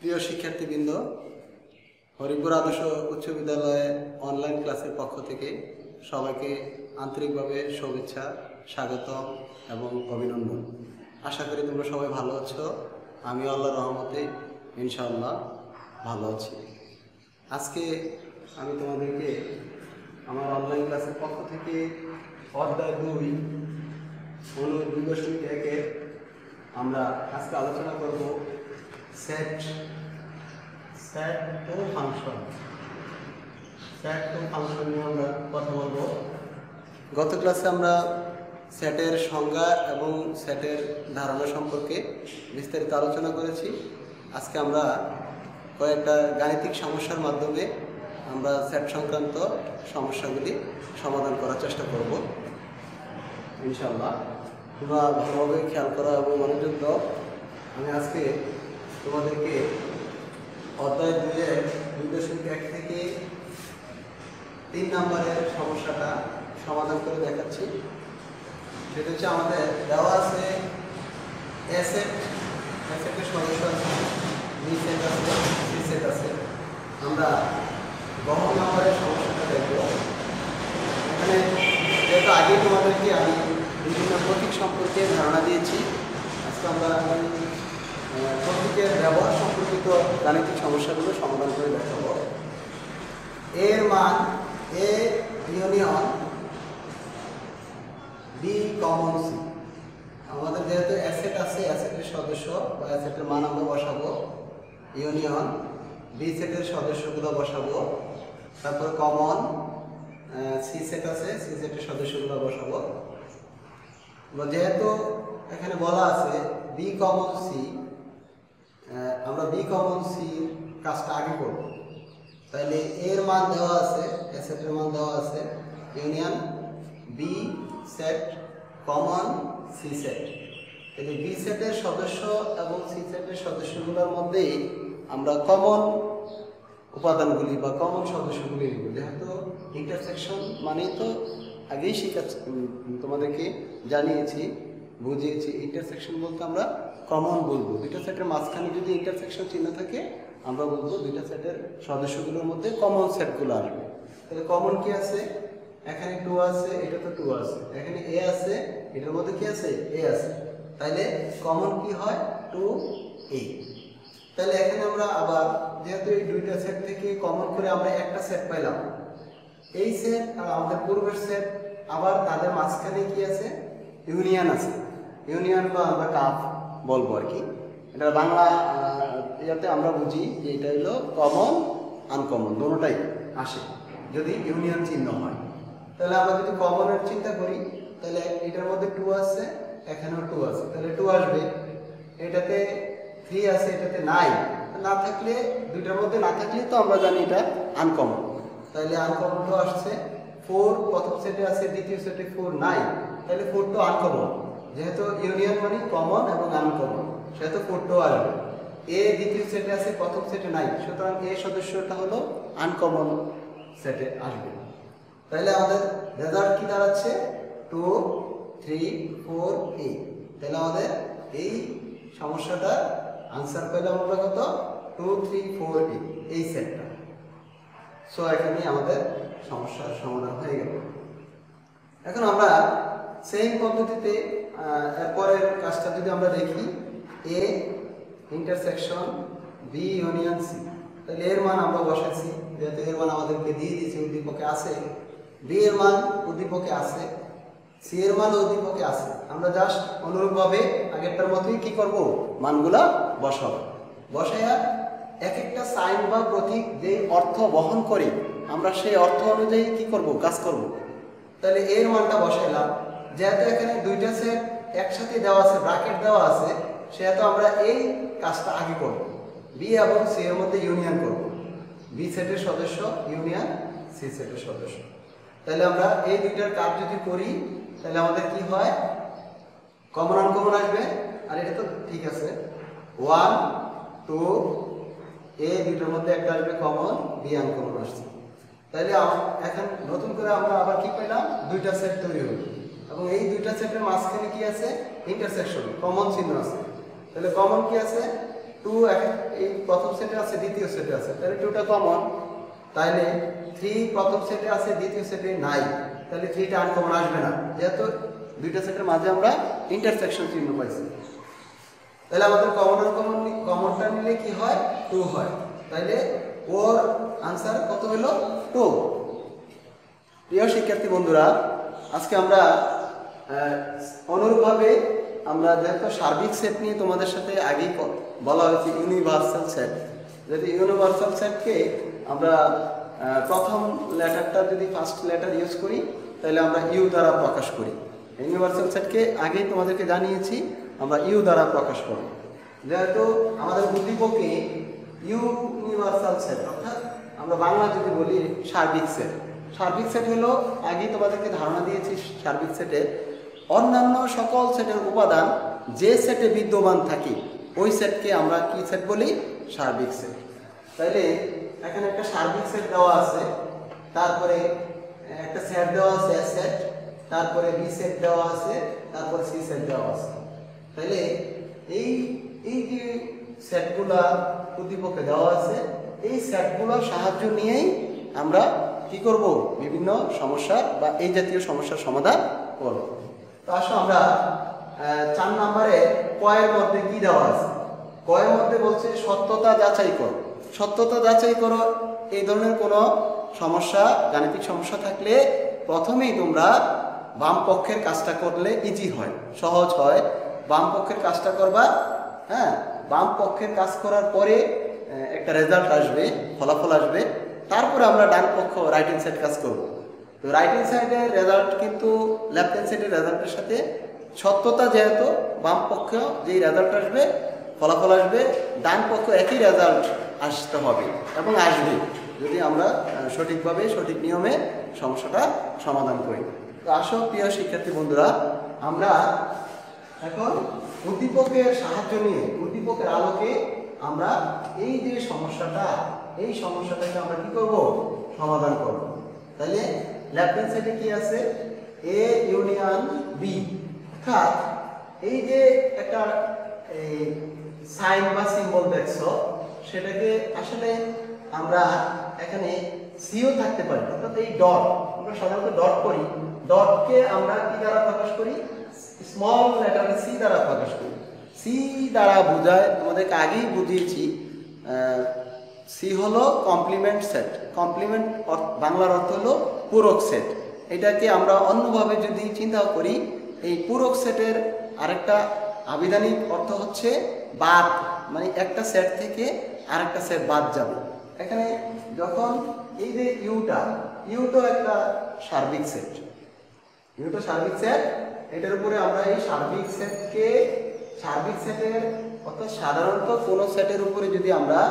প্রিয় শিক্ষার্থীবৃন্দ, হরিপুর আদর্শ উচ্চ বিদ্যালয়ে অনলাইন ক্লাসের পক্ষ থেকে সবাইকে আন্তরিকভাবে শুভেচ্ছা, স্বাগতম এবং অভিনন্দন। আশা করি তোমরা সবাই ভালো আছো। আমি আল্লাহর রহমতে ইনশাআল্লাহ ভালো আছি। আজকে আমি তোমাদেরকে আমার অনলাইন ক্লাসের পক্ষ থেকে অধ্যায় 2 অনুর 2.1 আমরা আজকে আলোচনা করব সেট ও ফাংশন। সেট ও ফাংশন নিয়ে আমরা কথা বলবো। গত ক্লাসে আমরা সেটের সংজ্ঞা এবং সেটের ধারণা সম্পর্কে বিস্তারিত আলোচনা করেছি। আজকে আমরা কয়েকটা গাণিতিক সমস্যার মাধ্যমে আমরা সেট সংক্রান্ত সমস্যাগুলি সমাধান করার চেষ্টা করব ইনশাআল্লাহ। তোমরা ভালোভাবে খেয়াল করা এবং মনোযোগ দাও। আমি আজকে তোমাদেরকে অধ্যায় 2.1 থেকে 3 নম্বরের সমস্যাটা সমাধান করে দেখাচ্ছি। সেটা হচ্ছে আমাদের দেওয়া আছে অ্যাসেটের সদস্য আছে, বি সেট আছে, সি সেট আছে। আমরা গহন নম্বরের সমস্যাটা দেখব। এখানে যেহেতু আগে তোমাদেরকে আমি বিভিন্ন প্রতীক সম্পর্কে ধারণা দিয়েছি, আজকে আমরা প্রতীকের ব্যবহার সম্পর্কিত গাণিতিক সমস্যাগুলো সমাধান করে দেখাবো। এর মান A union B common C. আমাদের যেহেতু অ্যাসেট আছে, অ্যাসেটের সদস্য বা অ্যাসেটের মান আমরা বসাবো, ইউনিয়ন বি সেটের সদস্যগুলো বসাবো, তারপর কমন সি সেট আছে, সি সেটের সদস্যগুলো বসাবো। যেহেতু এখানে বলা আছে বি কমন সি, আমরা বি কমন সি কাজটা আগে করব। তাহলে এর মান দেওয়া আছে, অ্যাসেটের মান দেওয়া আছে, union B set common C set. তাহলে বি সেটের সদস্য এবং সি সেটের সদস্যগুলোর মধ্যে আমরা কমন উপাদানগুলি বা কমন সদস্যগুলি নিব। যেহেতু ইন্টারসেকশন মানেই তো আগেই তোমাদেরকে জানিয়েছি, বুঝিয়েছি। ইন্টারসেকশন বলতে আমরা কমন বলবো। দুইটা সেটের মাঝখানে যদি ইন্টারসেকশন চিহ্ন থাকে আমরা বলবো দুইটা সেটের সদস্যগুলোর মধ্যে কমন সেটগুলো আসবে। তাহলে কমন কি আছে? এখানে 2 আছে, এটা তো 2 আছে। এখানে এ আছে, এটার মধ্যে কি আছে? এ আছে। তাহলে কমন কি হয়? 2a। তাহলে এখানে আমরা আবার যেহেতু এই দুইটা সেট থেকে কমন করে আমরা একটা সেট পাইলাম, এই সেট আর আমাদের পূর্বের সেট, আবার তাদের মাঝখানে কি আছে? ইউনিয়ন আছে। ইউনিয়ন বা আমরা কাপ বলবো আর কি। এটা বাংলা ইয়াতে আমরা বুঝি যে এটা হলো কমন আনকমন দুটোটাই আসে যদি ইউনিয়ন চিহ্ন হয়। তাহলে আমরা যদি কমনের চিন্তা করি, তাহলে এটার মধ্যে 2 আছে, এখানেও 2 আছে, তাহলে 2 আসবে। এটাতে 3 আছে, এটাতে নাই। না থাকলে, দুইটার মধ্যে না থাকলে তো আমরা জানি এটা আনকমন। তাহলে আনকমন তো আসছে 4 প্রথম সেটে আছে, দ্বিতীয় সেটে 4 নাই, তাহলে 4 তো আনকমন। যেহেতু ইউনিয়ন মানে কমন এবং আনকমন, সেহেতু 4 তো আসবে। এ দ্বিতীয় সেটে আছে, প্রথম সেটে নাই, সুতরাং এ সদস্যটা হলো আনকমন সেটে আসবে। তাহলে আমাদের রেজাল্ট কি দাঁড়াচ্ছে? 2 3 4 8। তাহলে আমাদের এই সমস্যাটার আনসার পেলাম আমরা কত? 2 3 4 8, এই সেটটা। সো এখানে আমাদের সমস্যার সমাধান হয়ে গেল। এখন আমরা সেম পদ্ধতিতে এরপরের কাজটা যদি আমরা দেখি, A intersection B union C. তাহলে এর মান আমরা বসাচ্ছি, যেহেতু এর মান আমাদেরকে দিয়ে দিয়েছে, উদ্দীপকে আছে। বি এর মান উদ্দীপকে আছে, সি এর মান উদ্দীপকে আছে। আমরা জাস্ট অনুরূপভাবে আগেরটার মতোই কি করব? মানগুলা বসাবো। বসাইয়া এক একটা সাইন বা প্রতীক যে অর্থ বহন করে, আমরা সেই অর্থ অনুযায়ী কি করব? কাজ করব। তাহলে এর মানটা বসাইলাম। যেহেতু এখানে দুইটা সেট একসাথে দেওয়া আছে, ব্র্যাকেট দেওয়া আছে, সেহেতু আমরা এই কাজটা আগে করব। বি এবং সি এর মধ্যে ইউনিয়ন করব। বি সেটের সদস্য ইউনিয়ন সি সেটের সদস্য। তাহলে আমরা এই দুইটার কাজ যদি করি, তাহলে আমাদের কি হয়? কমন আনকমন আসবে। আর এটা তো ঠিক আছে, 1 2 এ দুইটার মধ্যে একটা আসবে কমন, বি আনকমন আসছে। তাহলে এখন নতুন করে আমরা আবার কি পেলাম? দুইটা সেট তৈরি হলো এবং এই দুইটা সেটের মাঝখানে কি আছে? ইন্টারসেকশন, কমন চিহ্ন আছে। তাহলে কমন কি আছে? 2 এই প্রথম সেটে আছে দ্বিতীয় সেটে আছে, তাহলে 2টা কমন। তাহলে 3 প্রথম সেটে আছে দ্বিতীয় সেটে নাই, তাহলে 3টা আনকমন আসবে না, যেহেতু দুইটা সেটের মাঝে আমরা ইন্টারসেকশন চিহ্ন পাইছি। তাহলে আমাদের কমনটা নিলে কি হয়? 2 হয়। তাহলে ওর আনসার কত হলো? 2। প্রিয় শিক্ষার্থী বন্ধুরা, আজকে আমরা অনুরূপভাবে আমরা যেহেতু সার্বিক সেট নিয়ে তোমাদের সাথে আগেই বলা হয়েছে ইউনিভার্সাল সেট, যদি ইউনিভার্সাল সেটকে আমরা প্রথম লেটারটা যদি ফার্স্ট লেটার ইউজ করি তাহলে আমরা ইউ দ্বারা প্রকাশ করি। ইউনিভার্সাল সেটকে আগেই তোমাদেরকে জানিয়েছি আমরা ইউ দ্বারা প্রকাশ করি। যেহেতু আমাদের উদ্দীপকে ইউনিভার্সাল সেট, অর্থাৎ আমরা বাংলা যদি বলি সার্বিক সেট। সার্বিক সেট হলো আগেই তোমাদেরকে ধারণা দিয়েছি সার্বিক সেটের অন্যান্য সকল সেটের উপাদান যে সেটে বিদ্যমান থাকে ওই সেটকে আমরা কি সেট বলি? সার্বিক সেট। তাইলে এখানে একটা সার্বিক সেট দেওয়া আছে, তারপরে একটা সেট দেওয়া আছে এ সেট, তারপরে বি সেট দেওয়া আছে, তারপরে সি সেট দেওয়া আছে। তাইলে এই যে সেটগুলা উদ্দীপকে দেওয়া আছে, এই সেটগুলোর সাহায্য নিয়েই আমরা কি করব? বিভিন্ন সমস্যার বা এই জাতীয় সমস্যার সমাধান করব। তো আসো আমরা 4 নম্বরে কয়ের মধ্যে কি দেওয়া আছে? কয়ের মধ্যে বলছে সত্যতা যাচাই করো। সত্যতা যাচাই করো, এই ধরনের কোনো সমস্যা, গাণিতিক সমস্যা থাকলে প্রথমেই তোমরা বাম পক্ষের কাজটা করলে ইজি হয়, সহজ হয়। বাম পক্ষের কাজটা করবা, হ্যাঁ, বাম পক্ষের কাজ করার পরে একটা রেজাল্ট আসবে, ফলাফল আসবে, তারপরে আমরা ডান পক্ষ রাইট হ্যান্ড সাইড কাজ করব। তো রাইট হ্যান্ড সাইডের রেজাল্ট কিন্তু লেফট হ্যান্ড সাইডের রেজাল্টের সাথে সত্যতা, যেহেতু বাম পক্ষ যেই রেজাল্ট আসবে, ফলাফল আসবে, ডান পক্ষ একই রেজাল্ট আসতে হবে এবং আসবে যদি আমরা সঠিকভাবে সঠিক নিয়মে সমস্যাটা সমাধান করি। তো আসো প্রিয় শিক্ষার্থী বন্ধুরা, আমরা এখন উদ্দীপকের সাহায্য নিয়ে, উদ্দীপকের আলোকে আমরা এই যে সমস্যাটা, এই সমস্যাটাকে আমরা কি করব? সমাধান করব। তাহলে লেফট হ্যান্ড সাইডে কি আছে? এ ইউনিয়ন বি, অর্থাৎ এই যে একটা সাইন বা সিম্বল দেখছো, সেটাকে আসলে আমরা এখানে সিও থাকতে পারি, অর্থাৎ এই ডট, আমরা সাধারণত ডট করি, ডটকে আমরা কি দ্বারা প্রকাশ করি? স্মল লেটার সি দ্বারা প্রকাশ করি। সি দ্বারা বোঝায়, তোমাদেরকে আগেই বুঝিয়েছি, সি হলো কমপ্লিমেন্ট সেট। কমপ্লিমেন্ট বাংলার অর্থ হলো পূরক সেট। এটাকে আমরা অন্যভাবে যদি চিন্তা করি, এই পূরক সেটের আরেকটা আবিধানিক অর্থ হচ্ছে বাদ, মানে একটা সেট থেকে আরেকটা সেট বাদ যাবে। এখানে যখন এই যে ইউটা একটা সার্বিক সেট, ইউটা সার্বিক সেট, এটার উপরে আমরা এই সার্বিক সেটকে, সার্বিক সেটের অর্থাৎ সাধারণত কোনো সেটের উপরে যদি আমরা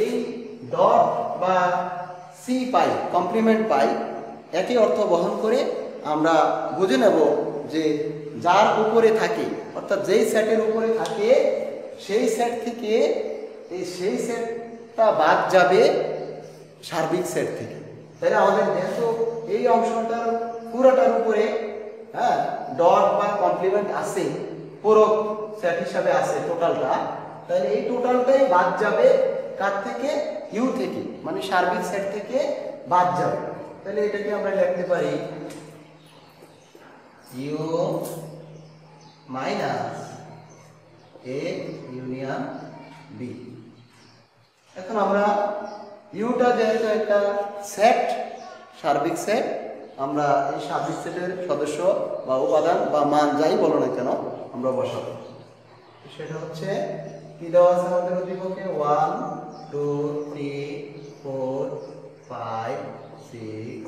এই ডট বা সি পাই, কমপ্লিমেন্ট পাই, একই অর্থ বহন করে আমরা বুঝে নেব যে যার উপরে থাকে, অর্থাৎ যেই সেটের উপরে থাকে সেই সেট থেকে সেই সেটটা বাদ যাবে সার্বিক সেট থেকে। তাহলে আমাদের যেহেতু এই অংশটার পুরোটার উপরে, হ্যাঁ, ডট বা কমপ্লিমেন্ট আছে, পূরক সেট হিসাবে আছে টোটালটা, তাহলে এই টোটালটাই বাদ যাবে কার থেকে? ইউ থেকে, মানে সার্বিক সেট থেকে বাদ যাবে। তাহলে এটাকে আমরা লিখতে পারি U minus A union B. এখন আমরা ইউটা যেহেতু একটা সেট, সার্বিক সেট, আমরা এই সার্বিক সেটের সদস্য বা উপাদান বা মান যাই বলো না কেন আমরা বসাবো। সেটা হচ্ছে কি দেওয়া আছে আমাদের উদ্দীপকে? 1 2 3 4 5 6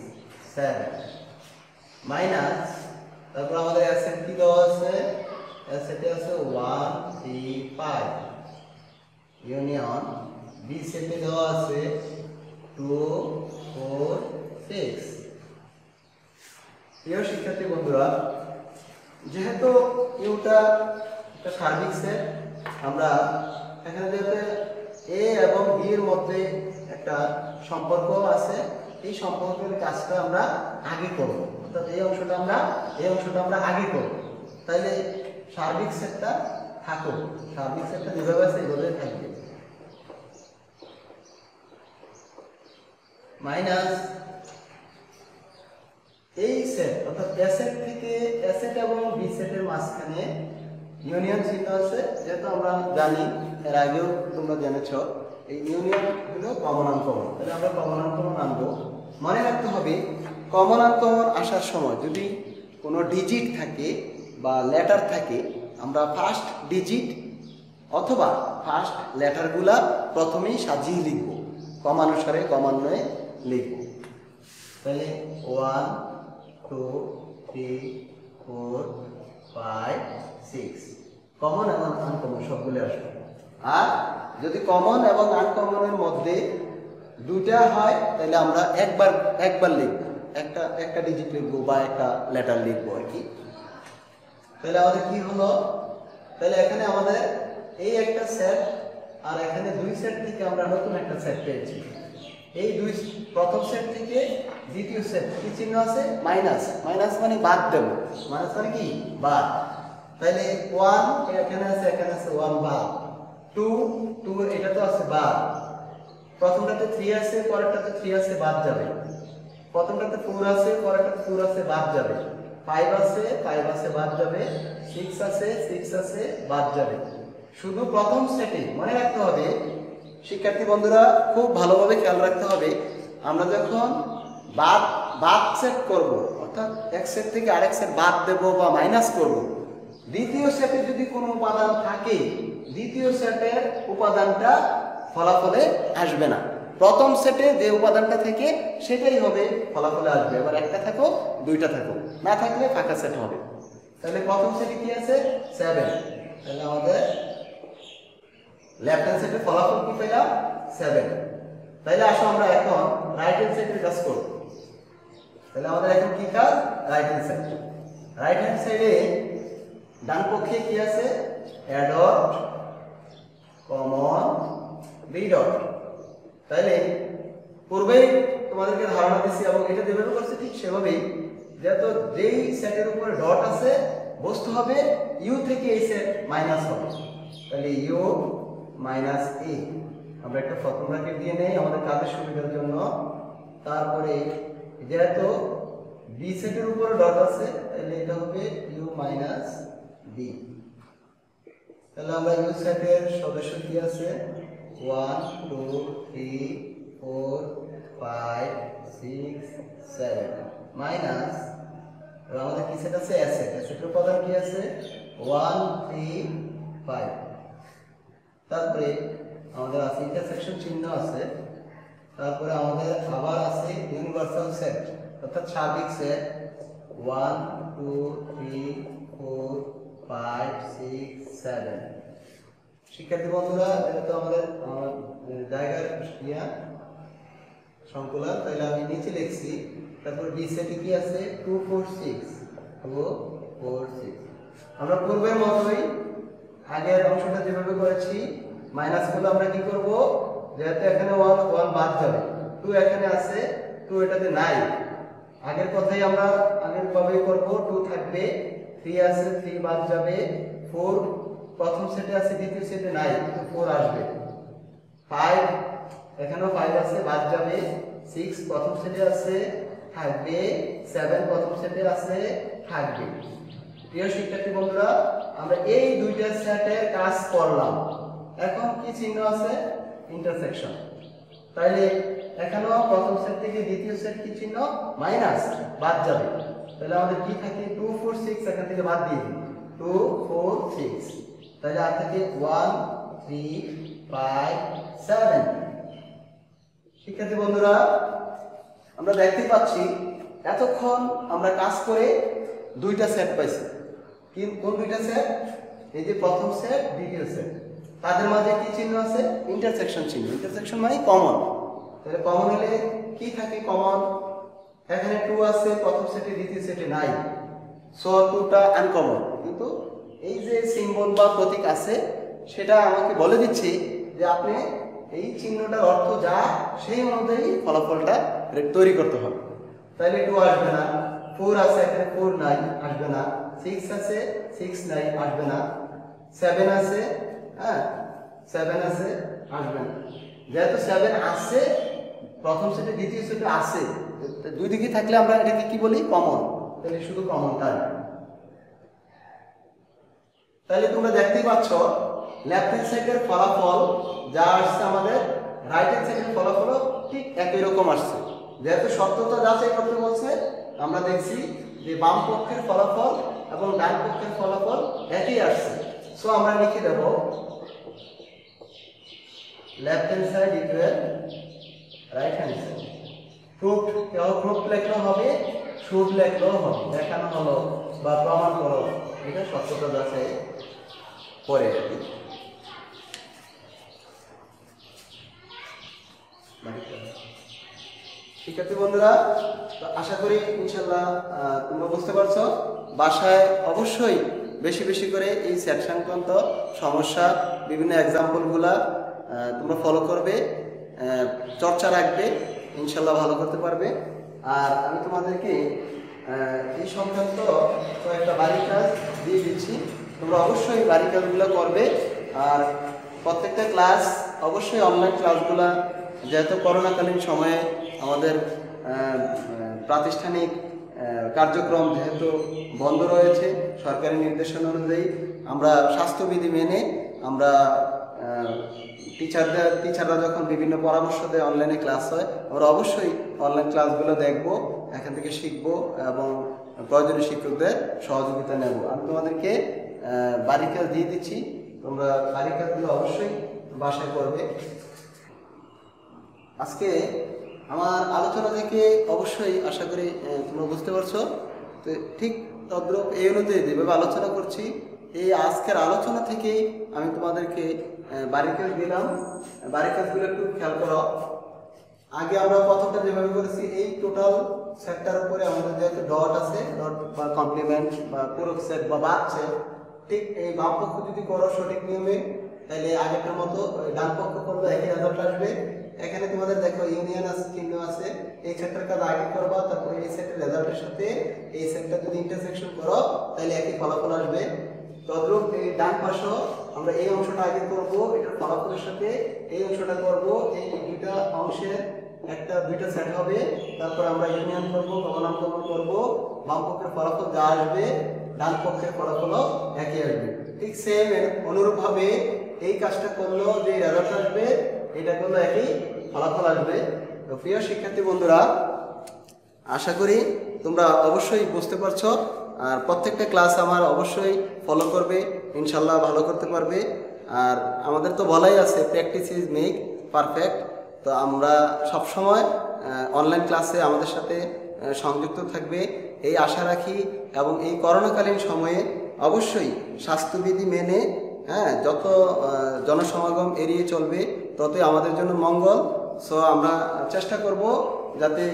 7 মাইনাস, তারপর আমাদের অ্যাসেট কি দেওয়া আছে? অ্যাসেটে আছে 1 3 5 ইউনিয়ন বি সেটে দেওয়া আছে 2 4 6। প্রিয় শিক্ষার্থী বন্ধুরা, যেহেতু ইউটা একটা সার্বিক সেট, আমরা এখানে যেহেতু এ এবং বি এর মধ্যে একটা সম্পর্ক আছে, এই সম্পর্কের কাজটা আমরা আগে করব, অর্থাৎ এই অংশটা আমরা আগে করব। তাহলে সার্বিক সেটটা থাকুক, সার্বিক সেটটা যেভাবে আছে এইভাবে থাকবে। মাইনাস এই সেট অর্থাৎ এ সেট থেকে এ সেট এবং বি সেটের মাঝখানে ইউনিয়ন চিহ্ন আছে, যেহেতু আমরা জানি এর আগেও তোমরা জেনেছ এই ইউনিয়ন হলো কমন আনকমন। তাহলে আমরা কমন আনকমন আনবো। মনে রাখতে হবে কমন আনকমন আসার সময় যদি কোনো ডিজিট থাকে বা লেটার থাকে, আমরা ফার্স্ট ডিজিট অথবা ফার্স্ট লেটারগুলা প্রথমেই সাজিয়ে লিখব, ক্রমানুসারে ক্রমান্বয়ে লিখব। তাহলে 1 2 3 4 5 6 কমন এবং আনকমন সবগুলো আসবে। আর যদি কমন এবং আনকমনের মধ্যে দুটা হয় তাহলে আমরা একবার লিখব, একটা ডিজিট লিখব বা একটা লেটার লিখব আর কি। তাহলে আমাদের কি হলো, তাহলে এখানে আমাদের এই একটা সেট আর এখানে দুই সেট থেকে আমরা নতুন একটা সেট পেয়েছি। এই প্রথম সেট থেকে দ্বিতীয় সেট কি চিহ্ন আছে? মাইনাস। মাইনাস মানে বাদ দেব, মাইনাস মানে কি বাদ। তাহলে 1 এখানে আছে 1 বাদ, 2 এটা তো আছে বাদ, প্রথমটাতে 3 আছে পরেরটাতে 3 আছে বাদ যাবে, প্রথমটাতে 4 আছে পরেরটাতে 4 আছে বাদ যাবে, 5 আছে 5 আছে বাদ যাবে, 6 আছে 6 আছে বাদ যাবে। শুধু প্রথম সেটে মনে রাখতে হবে, শিক্ষার্থী বন্ধুরা খুব ভালোভাবে খেয়াল রাখতে হবে, আমরা যখন বাদ সেট করব অর্থাৎ এক সেট থেকে আরেক সেট বাদ দেব বা মাইনাস করব, দ্বিতীয় সেটে যদি কোনো উপাদান থাকে দ্বিতীয় সেটের উপাদানটা ফলাফলে আসবে না। প্রথম সেটে যে উপাদানটা থেকে সেটাই হবে ফলাফলে আসবে। এবার একটা থাকো দুইটা থাকো, না থাকলে ফাঁকা সেট হবে। তাহলে প্রথম সেটে কি আছে? 7। তাহলে আমাদের লেফট হ্যান্ড সাইডের ফলাফল কি পেলাম? 7। তাহলে আসো আমরা এখন রাইট হ্যান্ড সাইডের কাজ করব। তাহলে আমাদের এখন কি কাজ? Right hand side. Right hand সাইডে ডান পক্ষে কি আছে? A dot common B dot. তাহলে পূর্বেই তোমাদেরকে ধারণা দিয়েছি এবং এটা যেভাবে করছে ঠিক সেভাবেই, যেহেতু যেই সেটের উপরে ডট আছে বস্তু হবে ইউ থেকে এই সেট মাইনাস হবে। তাহলে ইউ মাইনাস এ আমরা একটা প্রথম ব্র্যাকেট দিয়ে নেই আমাদের কাজের সুবিধার জন্য। তারপরে যেহেতু বি সেটের উপরে ডট আছে তাহলে এটা হবে ইউ মাইনাস বি। তাহলে আমরা ইউ সেটের সদস্য কি আছে? 1 2 3 4 5 6 7 মাইনাস আমাদের কি সেট আছে? S set. এস সেটের উপাদান কি আছে? 1 3 5। তারপরে আমাদের আছে ইন্টারসেকশন চিহ্ন আছে, তারপরে আমাদের আবার আছে ইউনিভার্সাল সেট অর্থাৎ সার্বিক সেট 1 2 3 4 5 6 7। শিক্ষার্থী বন্ধুরা এটা তো আমাদের জায়গার সংকুলন, তাহলে আমি নিচে লিখছি। তারপর বি সেটে কি আছে? 2 4 6 2 4 6। আমরা পূর্বের মতোই আগের অংশটা যেভাবে করেছি মাইনাস গুলো আমরা কি করব? যেহেতু এখানে 1 বাদ যাবে, 2 এখানে আছে 2 এটাতে নাই, আগের কথাই আমরা আগের ভাবেই করব। 2 থাকবে, 3 আছে 3 বাদ যাবে, 4 প্রথম সেটে আছে দ্বিতীয় সেটে নাই কিন্তু 4 আসবে, 5 এখানেও 5 আছে বাদ যাবে, 6 প্রথম সেটে আছে থাকবে, 7 প্রথম সেটে আছে থাকবে। প্রিয় শিক্ষার্থী বন্ধুরা আমরা এই দুইটা সেটের কাজ করলাম। এখন কি চিহ্ন আছে? ইন্টারসেকশন। তাইলে এখানেও প্রথম সেট থেকে দ্বিতীয় সেট কি চিহ্ন? মাইনাস, বাদ যাবে। তাহলে আমাদের কি থাকে? 2 4 6 এখান থেকে বাদ দিয়ে দিই, 2 4 6। তাহলে আর থাকে 1 3 5 7। শিক্ষার্থী বন্ধুরা আমরা দেখতে পাচ্ছি এতক্ষণ আমরা কাজ করে দুইটা সেট পাইছি। কোন দুইটা সেট? এই যে প্রথম সেট দ্বিতীয় সেট, তাদের মাঝে কি চিহ্ন আছে? ইন্টারসেকশন চিহ্ন। ইন্টারসেকশন মানে কমন। তাহলে কমন হলে কি থাকে? কমন এখানে 2 আছে প্রথম সেটে দ্বিতীয় সেটে নাই, সো 2টা আনকমন। কিন্তু এই যে সিম্বল বা প্রতীক আছে সেটা আমাকে বলে দিচ্ছে যে আপনি এই চিহ্নটার অর্থ যা সেই অনুযায়ী ফলাফলটা তৈরি করতে হবে। তাহলে 2 আসবে না, 4 আছে এখানে 4 নাই আসবে না, 6 আছে 6 নাই আসবে না, 7 আছে 7 আছে আসবে না। যেহেতু 7 আছে প্রথম সেটে দ্বিতীয় সেটে আছে, দুই দিকে থাকলে আমরা এটাকে কি বলি, কমন। তাহলে শুধু কমনটা। তাহলে তোমরা দেখতেই পাচ্ছ লেফট হ্যান্ড সাইডের ফলাফল যা আসছে আমাদের রাইট হ্যান্ড সাইডের ফলাফল ঠিক একই রকম আসছে। যেহেতু সত্যতা যাচাই করতে বলছে, আমরা দেখছি যে বাম পক্ষের ফলাফল এবং ডান পক্ষের ফলাফল একই আসছে। সো আমরা লিখে দেব left hand side equal right hand side. Proof, কেউ প্রুফ লেখলেও হবে, শুড লেখলেও হবে, দেখানো হলো বা প্রমাণ করো, এটা সত্যতা যাচাই করে আর কি। শিক্ষার্থী বন্ধুরা, আশা করি ইনশাল্লাহ তোমরা বুঝতে পারছো। বাসায় অবশ্যই বেশি বেশি করে এই সেট সংক্রান্ত সমস্যা, বিভিন্ন এক্সাম্পলগুলা তোমরা ফলো করবে, চর্চা রাখবে, ইনশাল্লাহ ভালো করতে পারবে। আর আমি তোমাদেরকে এই সংক্রান্ত কয়েকটা বাড়ির কাজ দিয়ে দিচ্ছি, তোমরা অবশ্যই বাড়ির কাজগুলো করবে। আর প্রত্যেকটা ক্লাস অবশ্যই অনলাইন ক্লাসগুলা, যেহেতু করোনাকালীন সময়ে আমাদের প্রাতিষ্ঠানিক কার্যক্রম যেহেতু বন্ধ রয়েছে, সরকারি নির্দেশনা অনুযায়ী আমরা স্বাস্থ্যবিধি মেনে আমরা টিচাররা যখন বিভিন্ন পরামর্শ দেয়, অনলাইনে ক্লাস হয়, আমরা অবশ্যই অনলাইন ক্লাসগুলো দেখব, এখান থেকে শিখব এবং প্রয়োজনীয় শিক্ষকদের সহযোগিতা নেব। আমি তোমাদেরকে বাড়ির কাজ দিয়ে দিচ্ছি, তোমরা বাড়ির কাজগুলো অবশ্যই বাসায় করবে। আজকে আমার আলোচনা থেকে অবশ্যই আশা করি তোমরা বুঝতে পারছো। তো ঠিক তদ্রূপ এই অনুযায়ী যেভাবে আলোচনা করছি, এই আজকের আলোচনা থেকেই আমি তোমাদেরকে বাড়ির কাজ দিলাম। বাড়ির কাজগুলো একটু খেয়াল করো। আগে আমরা প্রথমটা যেভাবে করেছি, এই টোটাল সেটটার উপরে আমাদের যেহেতু ডট আছে, ডট বা কমপ্লিমেন্ট বা পূরক সেট বা বাদ সেট, ঠিক এই বাম পক্ষ যদি করো সঠিক নিয়মে, তাহলে আগেরটার মতো ডান পক্ষ করলে একই রেজাল্ট আসবে। এখানে তোমাদের দেখো ইউনিয়ন আছে, চিহ্ন আছে, এই সেটটার কাজ আগে করবা, তারপরে এই সেটের রেজাল্টের সাথে এই সেটটা যদি ইন্টারসেকশন করো তাহলে একই ফলাফল আসবে। তদ্রূপ এই ডান পাশে আমরা এই অংশটা আগে করব, এটার ফলাফলের সাথে এই অংশটা করব, এই দুইটা অংশের দুইটা সেট হবে, তারপর আমরা ইউনিয়ন করব, গমনাগমন করব, বাম পক্ষের ফলাফল যা আসবে ডান পক্ষের ফলাফলও একই আসবে। ঠিক সেম অনুরূপভাবে এই কাজটা করলেও যে রেজাল্ট আসবে, এটা করলেও একই ফলাফল আসবে। তো প্রিয় শিক্ষার্থী বন্ধুরা, আশা করি তোমরা অবশ্যই বুঝতে পারছো। আর প্রত্যেকটা ক্লাস আমার অবশ্যই ফলো করবে, ইনশাল্লাহ ভালো করতে পারবে। আর আমাদের তো বলাই আছে প্র্যাকটিস ইজ মেক পারফেক্ট। তো আমরা সবসময় অনলাইন ক্লাসে আমাদের সাথে সংযুক্ত থাকবে এই আশা রাখি, এবং এই করোনাকালীন সময়ে অবশ্যই স্বাস্থ্যবিধি মেনে যত জনসমাগম এড়িয়ে চলবে ততই আমাদের জন্য মঙ্গল। সো আমরা চেষ্টা করব যাতে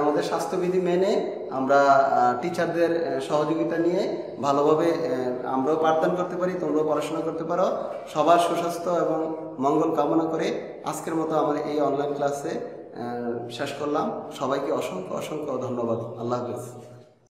আমাদের স্বাস্থ্যবিধি মেনে আমরা টিচারদের সহযোগিতা নিয়ে ভালোভাবে আমরাও পাঠদান করতে পারি, তোমরাও পড়াশোনা করতে পারো। সবার সুস্বাস্থ্য এবং মঙ্গল কামনা করে আজকের মতো আমার এই অনলাইন ক্লাসে শেষ করলাম। সবাইকে অসংখ্য অসংখ্য ধন্যবাদ। আল্লাহ হাফেজ।